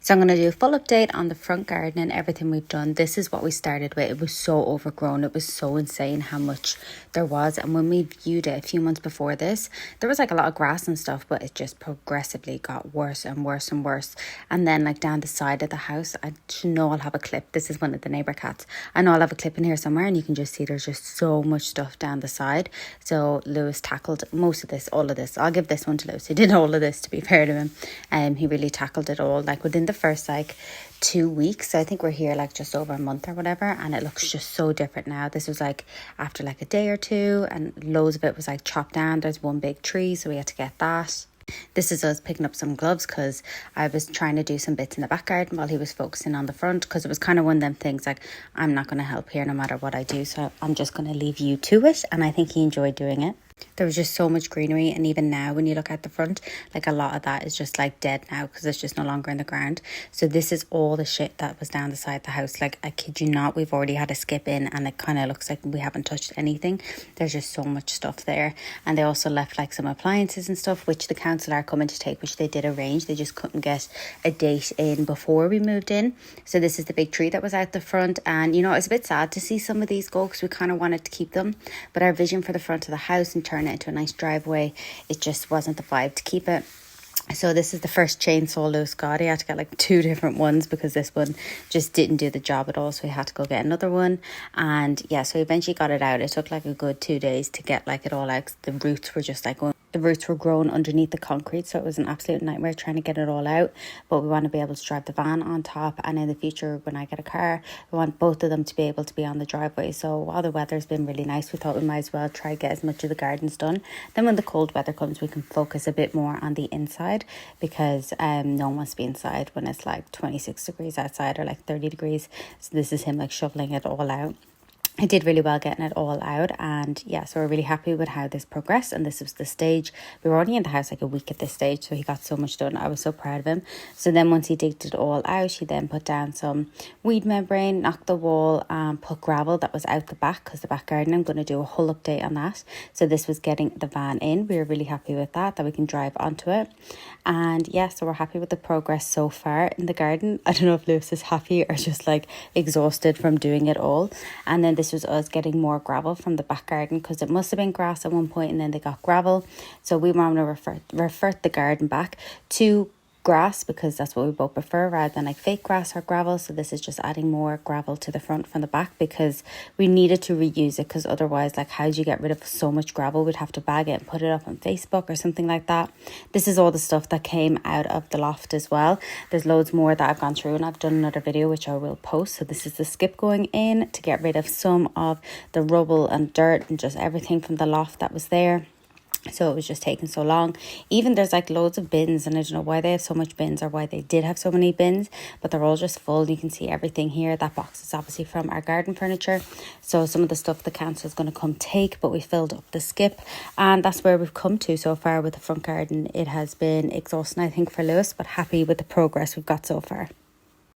So I'm going to do a full update on the front garden and everything we've done. This is what we started with. It was so overgrown. It was so insane how much there was. And when we viewed it a few months before this, there was like a lot of grass and stuff, but it just progressively got worse and worse and worse. And then like down the side of the house, I know I'll have a clip. This is one of the neighbour cats. I know I'll have a clip in here somewhere and you can just see there's just so much stuff down the side. So Lewis tackled most of this, all of this. I'll give this one to Lewis. He did all of this, to be fair to him. He really tackled it all. Like within the first like 2 weeks, I think we're here like just over a month or whatever, and it looks just so different now. This was like after like a day or two, and loads of it was like chopped down. There's one big tree, so we had to get that. This is us picking up some gloves because I was trying to do some bits in the back garden while he was focusing on the front, because it was kind of one of them things like, I'm not going to help here no matter what I do, so I'm just going to leave you to it. And I think he enjoyed doing it. There was just so much greenery, and even now when you look at the front, like a lot of that is just like dead now because it's just no longer in the ground. So this is all the shit that was down the side of the house. Like I kid you not, we've already had a skip in and it kind of looks like we haven't touched anything. There's just so much stuff there. And they also left like some appliances and stuff which the council are coming to take, which they did arrange. They just couldn't get a date in before we moved in. So this is the big tree that was out the front, and you know, it's a bit sad to see some of these go because we kind of wanted to keep them, but our vision for the front of the house and turn it into a nice driveway, it just wasn't the vibe to keep it. So this is the first chainsaw Lewis got. He had to get like 2 different ones because this one just didn't do the job at all, so he had to go get another one. And yeah, so he eventually got it out. It took like a good 2 days to get like it all out. The roots were just like the roots were growing underneath the concrete, so it was an absolute nightmare trying to get it all out. But we want to be able to drive the van on top, and in the future when I get a car, we want both of them to be able to be on the driveway. So while the weather's been really nice, we thought we might as well try to get as much of the gardens done. Then when the cold weather comes, we can focus a bit more on the inside, because no one wants to be inside when it's like 26 degrees outside or like 30 degrees. So this is him like shoveling it all out. I did really well getting it all out, and yeah, so we're really happy with how this progressed. And this was the stage. We were only in the house like a week at this stage, so he got so much done. I was so proud of him. So then once he digged it all out, he then put down some weed membrane, knocked the wall, and put gravel that was out the back, because the back garden, I'm going to do a whole update on that. So this was getting the van in. We were really happy with that we can drive onto it. And yeah, so we're happy with the progress so far in the garden. I don't know if Lewis is happy or just like exhausted from doing it all. And then this was us getting more gravel from the back garden, because it must have been grass at one point and then they got gravel. So we want to revert the garden back to grass, because that's what we both prefer rather than like fake grass or gravel. So this is just adding more gravel to the front from the back, because we needed to reuse it, because otherwise, like, how do you get rid of so much gravel? We'd have to bag it and put it up on Facebook or something like that. This is all the stuff that came out of the loft as well. There's loads more that I've gone through, and I've done another video which I will post. So this is the skip going in to get rid of some of the rubble and dirt and just everything from the loft that was there. So it was just taking so long. Even there's like loads of bins, and I don't know why they have so much bins or why they did have so many bins, but they're all just full. You can see everything here. That box is obviously from our garden furniture. So some of the stuff the council is going to come take, but we filled up the skip, and that's where we've come to so far with the front garden. It has been exhausting, I think, for Lewis, but happy with the progress we've got so far.